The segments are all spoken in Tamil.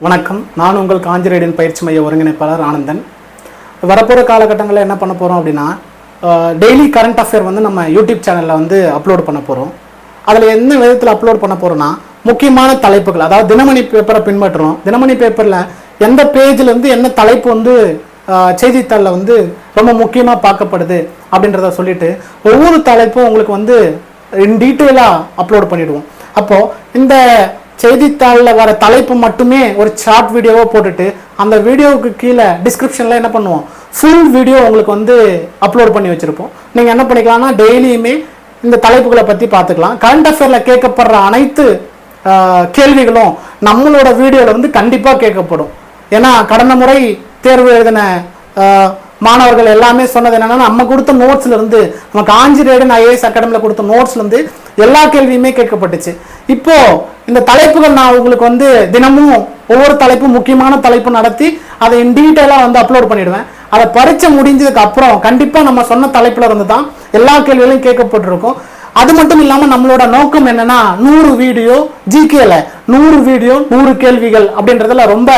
வணக்கம். நான் உங்கள் காஞ்சி ரேடியன் பயிற்சி மைய ஒருங்கிணைப்பாளர் ஆனந்தன். வரப்போகிற காலகட்டங்களில் என்ன பண்ண போகிறோம் அப்படின்னா, டெய்லி கரண்ட் அஃபேர் வந்து நம்ம யூடியூப் சேனலில் வந்து அப்லோட் பண்ண போகிறோம். அதில் என்ன விதத்தில் அப்லோட் பண்ண போகிறோன்னா, முக்கியமான தலைப்புகள், அதாவது தினமணி பேப்பரை பின்பற்றுறோம். தினமணி பேப்பரில் எந்த பேஜ்லேருந்து என்ன தலைப்பு வந்து செய்தித்தாளில் வந்து ரொம்ப முக்கியமாக பார்க்கப்படுது அப்படின்றத சொல்லிட்டு ஒவ்வொரு தலைப்பும் உங்களுக்கு வந்து இன் டீட்டெயிலாக அப்லோட் பண்ணிவிடுவோம். அப்போது இந்த செய்தித்தாளில் வர தலைப்பு மட்டுமே ஒரு ஷார்ட் வீடியோவாக போட்டுட்டு அந்த வீடியோவுக்கு கீழே டிஸ்கிரிப்ஷனில் என்ன பண்ணுவோம், ஃபுல் வீடியோ உங்களுக்கு வந்து அப்லோட் பண்ணி வச்சுருப்போம். நீங்கள் என்ன பண்ணிக்கலாம்னா டெய்லியுமே இந்த தலைப்புகளை பற்றி பார்த்துக்கலாம். கரண்ட் அஃபேரில் கேட்கப்படுற அனைத்து கேள்விகளும் நம்மளோட வீடியோவில் வந்து கண்டிப்பாக கேட்கப்படும். ஏன்னா கடந்த முறை தேர்வு எழுதின மாணவர்கள் எல்லாமே சொன்னது என்னன்னா, நம்ம கொடுத்த நோட்ஸ்ல இருந்து, நம்ம காஞ்சி ரேடியன் ஐஏஎஸ் அகாடமியில் கொடுத்த நோட்ஸ்ல இருந்து எல்லா கேள்வியுமே கேட்கப்பட்டுச்சு. இப்போ இந்த தலைப்புகள் நான் உங்களுக்கு வந்து தினமும் ஒவ்வொரு தலைப்பும் முக்கியமான தலைப்பு நடத்தி அதை இன் டீட்டெயிலாக வந்து அப்லோட் பண்ணிடுவேன். அதை பரீட்சை முடிஞ்சதுக்கு அப்புறம் கண்டிப்பாக நம்ம சொன்ன தலைப்புல இருந்து தான் எல்லா கேள்விகளையும் கேட்கப்பட்டிருக்கும். அது மட்டும் இல்லாமல் நம்மளோட நோக்கம் என்னன்னா, 100 வீடியோ ஜிகேல 100 வீடியோ 100 கேள்விகள் அப்படின்றதுல ரொம்ப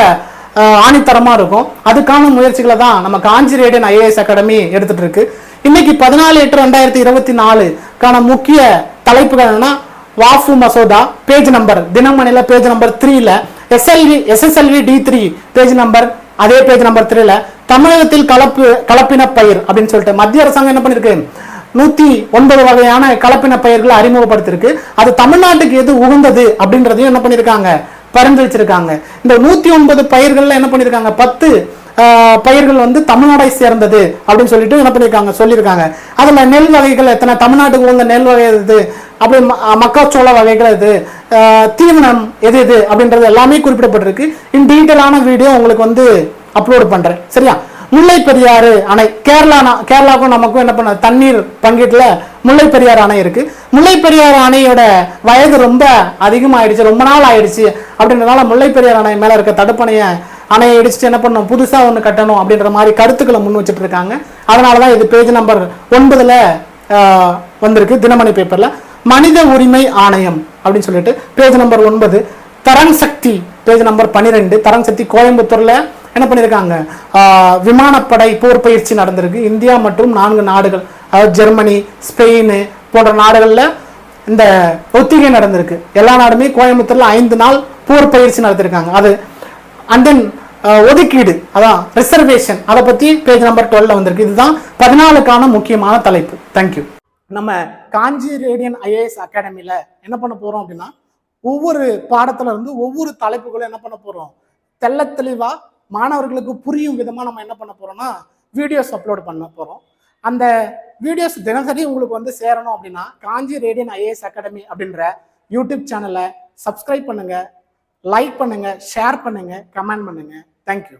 ஆணித்தரமாக இருக்கும். அதுக்கான முயற்சிகளை தான் நம்ம காஞ்சி ரேடியன் ஐஏஎஸ் அகாடமி எடுத்துட்டு இருக்கு. இன்னைக்கு 14/8/2024 முக்கிய தலைப்புகள் என்னன்னா, வாஃபு மசோதா பேஜ் நம்பர், தினமணில பேஜ் நம்பர் 3ல, SSLV D3 பேஜ் நம்பர், அதே பேஜ் நம்பர் 3ல தமிழகத்தில் கலப்பின பயிர் அப்படின்னு சொல்லிட்டு மத்திய அரசாங்கம் என்ன பண்ணிருக்கு, 109 வகையான கலப்பின பயிர்களை அறிமுகப்படுத்திருக்கு. அது தமிழ்நாட்டுக்கு எது உகந்தது அப்படின்றதையும் என்ன பண்ணிருக்காங்க, பரிந்துரைச்சிருக்காங்க. இந்த 109 பயிர்கள்ல என்ன பண்ணிருக்காங்க, 10 பயிர்கள் வந்து தமிழ்நாடை சேர்ந்தது அப்படின்னு சொல்லிட்டு என்ன பண்ணிருக்காங்க, சொல்லியிருக்காங்க. அதுல நெல் வகைகள் எத்தனை, தமிழ்நாட்டுக்கு உள்ள நெல் வகை எது, அப்படி மக்காச்சோள வகைகள் எது, தீவனம் எது எது அப்படின்றது எல்லாமே குறிப்பிடப்பட்டிருக்கு. இன் டீட்டெயிலான வீடியோ உங்களுக்கு வந்து அப்லோட் பண்றேன், சரியா? முல்லை பெரியாறு அணை, கேரளாவுக்கும் நமக்கும் என்ன பண்ண தண்ணீர் பங்கீட்டுல முல்லை பெரியாறு அணை இருக்கு. முல்லை பெரியாறு அணையோட வயது ரொம்ப அதிகமாயிடுச்சு, ரொம்ப நாள் ஆயிடுச்சு. அப்படின்றதுனால முல்லை பெரியாறு அணை மேல இருக்க அணையை இடிச்சுட்டு என்ன பண்ணணும், புதுசா ஒன்று கட்டணும் அப்படின்ற மாதிரி கருத்துக்களை முன் வச்சுட்டு இருக்காங்க. அதனாலதான் இது பேஜ் நம்பர் 9ல வந்திருக்கு தினமணி பேப்பர்ல. மனித உரிமை ஆணையம் அப்படின்னு சொல்லிட்டு பேஜ் நம்பர் 9. தரங் சக்தி பேஜ் நம்பர் 12. தரங் சக்தி கோயம்புத்தூர்ல என்ன பண்ணியிருக்காங்க, விமானப்படை போர் பயிற்சி நடந்திருக்கு. இந்தியா மற்றும் 4 நாடுகள், அதாவது ஜெர்மனி, ஸ்பெயின் போன்ற நாடுகளில் இந்த ஒத்திகை நடந்திருக்கு. எல்லா நாடுமே கோயம்புத்தூர்ல 5 நாள் போர் பயிற்சி நடத்திருக்காங்க. அது அண்ட் தென் ஒதுக்கீடு, அதான் ரிசர்வேஷன், அதை பத்தி பேஜ் நம்பர் 12 வந்திருக்கு. இதுதான் 14க்கான முக்கியமான தலைப்பு. தேங்க்யூ. நம்ம காஞ்சி ரேடியன் ஐஏஎஸ் அகாடமியில என்ன பண்ண போறோம் அப்படின்னா, ஒவ்வொரு பாடத்துல இருந்து ஒவ்வொரு தலைப்புகளும் என்ன பண்ண போறோம், தெள்ள தெளிவா மாணவர்களுக்கு புரியும் விதமா நம்ம என்ன பண்ண போறோம்னா வீடியோஸ் அப்லோட் பண்ண போறோம். அந்த வீடியோஸ் தினசரி உங்களுக்கு வந்து சேரணும் அப்படின்னா காஞ்சி ரேடியன் ஐஏஎஸ் அகாடமி அப்படின்ற யூடியூப் சேனலை சப்ஸ்கிரைப் பண்ணுங்க, லைக் பண்ணுங்க, ஷேர் பண்ணுங்க, கமெண்ட் பண்ணுங்க. தேங்க்யூ.